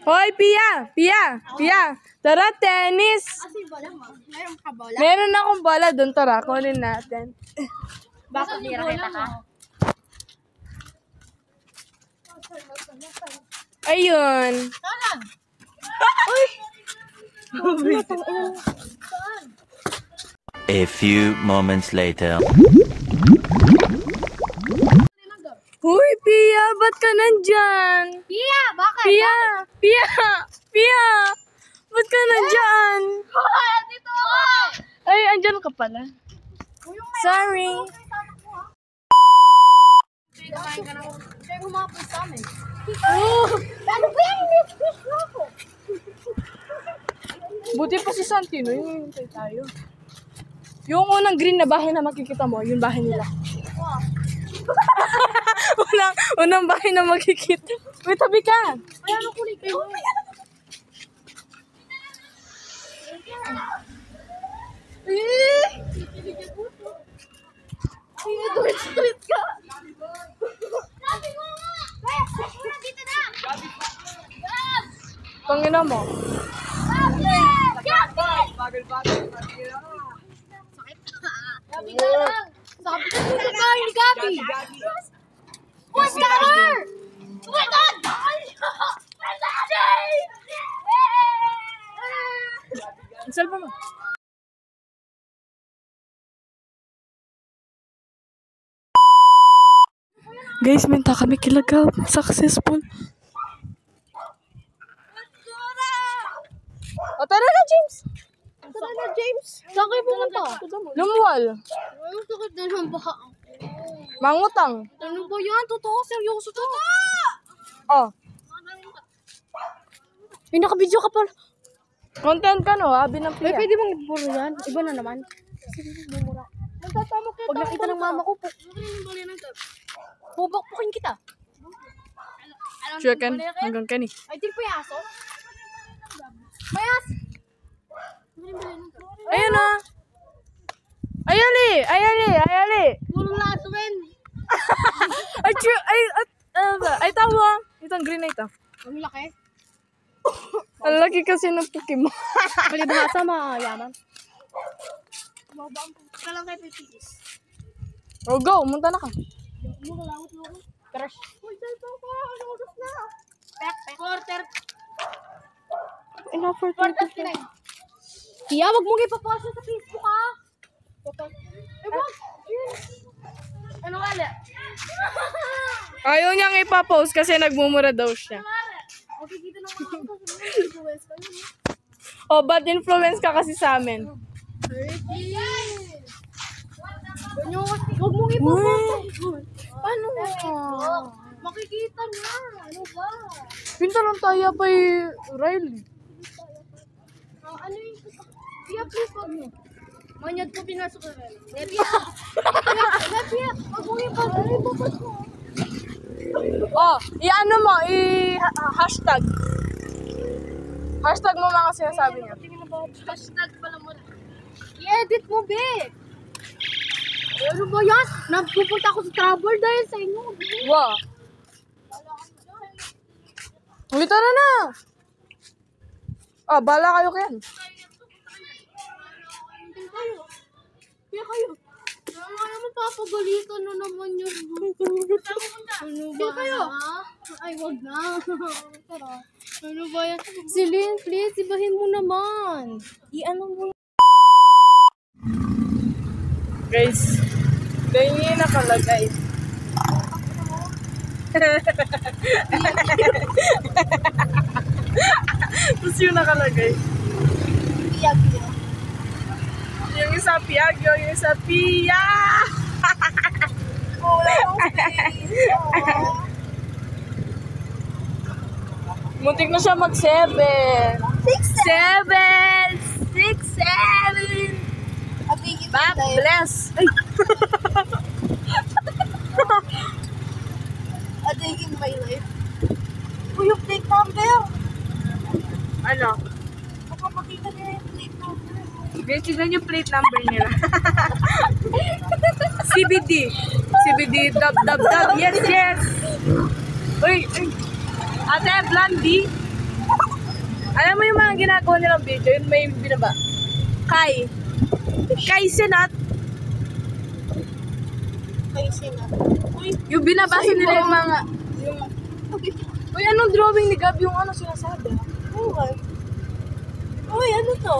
Hoy, Pia! Pia! Pia! Tara, tennis! Meron ka bola? Meron akong bola doon. Tara, kunin natin. Bakit may raketa ka? Ayun. Saan? Uy! A few moments later. Hoy, Pia! Ba't ka nandyan? Pia, bakit? Pia! Pia! Pia! Ba't ka nandyan? Dito ako! Ay, andyan ka pala. Sorry. Kakain ka na ako. Kaya humapos sa amin. Oh, Ano ba yan? Fish na ako. buti pa si Santino. Yung hintay tayo. Yung unang green na bahay na makikita mo, yung bahay nila. unang bahay na makikita. Uy, tabi ka. Kaya ano kulit kayo? Street ka. Sabi mo nga. Wala dito na. Pangina mo. Gabi ka lang. Sabi ko dito ka, hindi Gabi. What's cover? Oh my God! Ang cellphone mo. Guys, minta kami kilagaw. Successful. O, tara na, James. Tara na, James. Saan kayo pumunta? Lumuwal. Ano sakit na ng baka? Mangutang. Ano ba yan? Totoo, seryoso to. Oh, May nakabidyo ka pa. content ka no, ha? Binampiya. Pwede bang buro yan? Iba na naman. Sige, bumura. Pag nakita ng mama ko, bubakpukin kita. Chicken, hanggang kani. Ay, di pa yaso? Mayas! Ayun na. Ayali! Ayali! Ayali! Puro laso, men. Ay, tawa. Itong green na ito. Ang laki. Ang laki kasi ng Pokemon. Palibhasa, mayaman. Ka lang kay Petis. Oh, go. Munta na ka. Crush. Uy, cellphone ko. Ano oras na? Quarter. Enough for 4:39. Tia, wag mong ipapost sa Facebook, ha? Eh, wag. Ano wala? Ayaw niyang ipapost kasi nagmumura daw siya. Makikita ng mga influence kayo, no? Oh, bad influence ka kasi sa amin. Huwag mong ipapost. Paano mo? Makikita niya. Ano ba? Pinta lang tayo pa Riley. Ano yung... Pia, please, wag mo. Manyad ko pinasok na rin. Pia! Pia! Wag mong ipapost mo. Oh, i-ano mo, i-hashtag. Hashtag mo mga sinasabi niya. Hashtag pala mo na. I-edit mo, be. Ano ba yan? Nagpupunta ako sa travel dahil sa inyo. Wow. Uy, tara na. Ah, bala kayo kayan. Hindi kayo. Kaya kayo. Ano naman papagalitan na naman yun. Ano ba kayo? Ay, wag na. Tara. Ano ba yan? Celine, please, ibahin mo naman. I-ano mo. Guys, ganyan nakalagay. Tapos yung nakalagay. Pia. Yung isa Piagyo, yung isa Pia! Muntik na siya mag-7. 7! 6, 7! Back bless! Ay! A day in my life. Uy, yung plate number. Ano? Makapakita niya yung plate number. Guys, tignan yung plate number nila. CBD. CBD, dab, dab, dab. Yes, yes. Uy, uy. Ate, Blondie. Alam mo yung mga ginagawa nilang video, yun may binaba. Kay Senat. Kasi na. Uy, Yung binabasa nila yung mga... Uy, anong drawing ni Gab yung ano sinasabi? okay. Uy, ano to?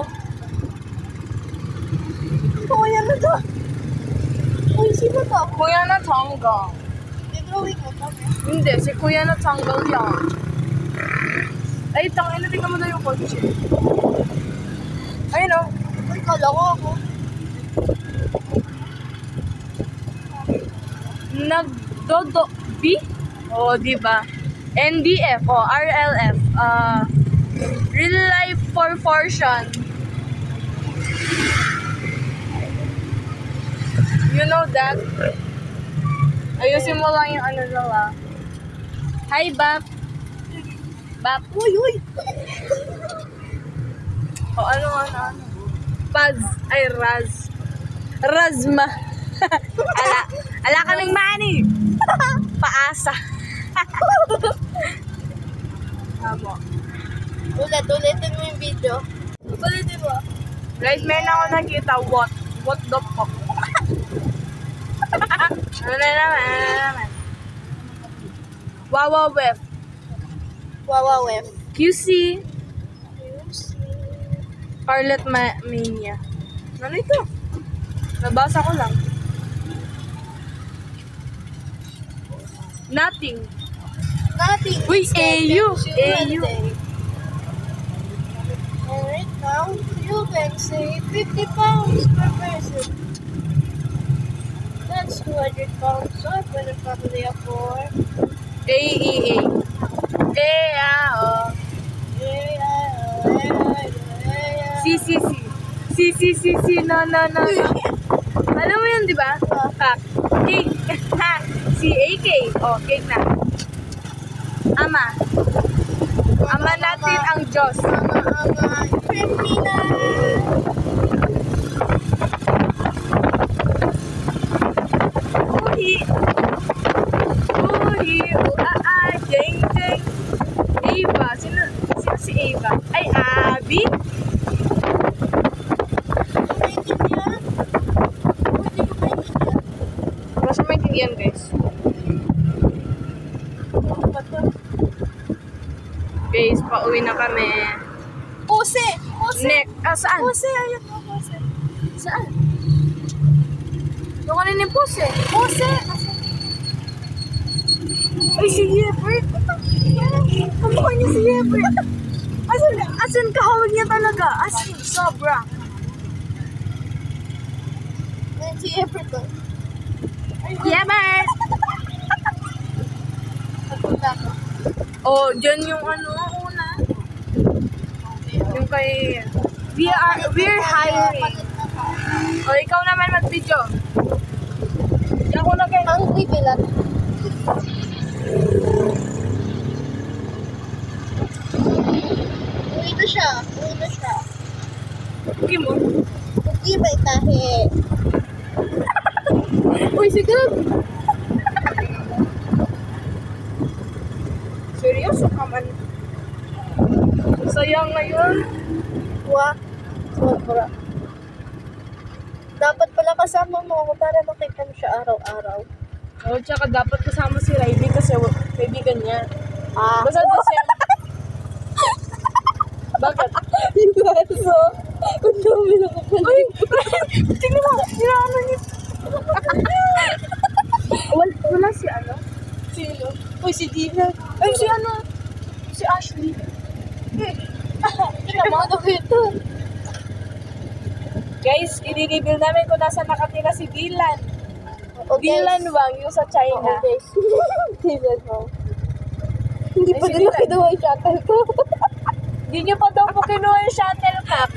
Uy, ano to? Uy, sino to? Kuya na Tanggal. May drawing mo to? Hindi, si Kuya na Tanggal yan. Ay, tangin na tingnan mo na yung kotse. Ayun o. Uy, kala ko ako. Nagdodo B? O, diba? NDF o RLF. Real life proportion. You know that? Ayusin mo lang yung ano nila. Hi, Bap. Bap. Uy, uy! O ano. Paz. Ay, Raz. Razma. Ala kaming mani. Paasa. Tama. Ulitin mo yung video. Ulitin mo. Guys, meron ako nakita. What the fuck? Ano na naman? Wawa Web. Wawa web. QC. Scarlet Mania. Ano ito? Nabasa ko lang. Nothing. Nothing. Uy, is AU. nothing. And right now, you can save 50 pounds per person. That's 200 pounds off when a family of 4. AEA. Oh. CCCC. No. Alam mo yun, di ba? Cake. CAK. Oh, cake na. Ama natin ang Diyos. Kremina. Jeng. Ava. Sino si Ava? Ay, Abby? Basta maintindihan, guys. Guys, pauwi na kami. Puse! Saan? Puse! Ayun mo, puse. Saan? Yung kanina yung pose. Ay, si Yepert. Kamukha niya si Yepert. Asan kahawag niya talaga? Asin, sobra. Ayun si Efren to. Yepert! Pagpunta ko. Oh, dyan yung ano, una. Yung kay... We're hiring. O, ikaw naman mag-video. Diyan ko na kayo. Ang bibilat. Uwi na siya. Okay mo. Hindi ba itahe? Uy, siguro. Seryoso ka man. Sayang ngayon. Wah. Sobra. Dapat pala kasama mo ako para makita mo siya araw-araw. Oh, tsaka dapat kasama si Riley kasi kaibigan niya. Basta siya. Bakit? Yung braso. Ang dami na ako. Uy! Tingnan mo! Hinaan niya. Wala si ano? Sino? Uy, si Dina. Ay, si ano? Si Ashley. Kinamado ko ito. Guys, i-reveal namin kung nasa nakatira si Dylan. Okay. Dylan Wang, yung sa China. Okay. Dylan Wang. Hindi Ay, pa si nila Dylan. kinuha yung shuttle ko. Hindi niyo pa daw po kinuha yung shuttlecock.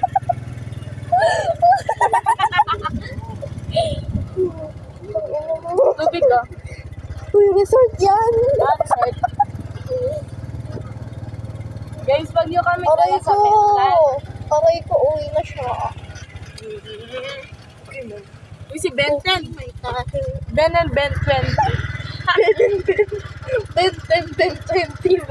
Tubig ka. Uy, resort yan. Resort. Guys, wag niyo kami Aray dala sa ko. mental. Aray ko, uwi na siya. Uy, si Ben 10. May tahe. Ben and Ben 20. Ben 20, Ben 30.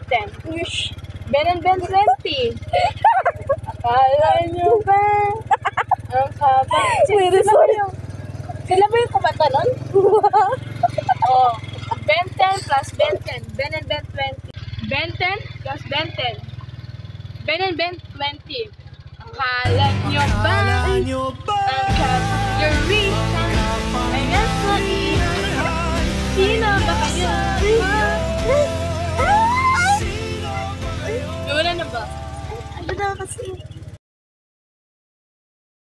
10. Ben and Ben 20. Akala nyo ba? Ang haba. Sila ba yung kumanta nun? Oh, Ben 10 plus Ben 10. Ben and Ben 20. Ben 10 plus Ben 10. Ben and Ben 20. Akala nyo ba? Ang haba. You're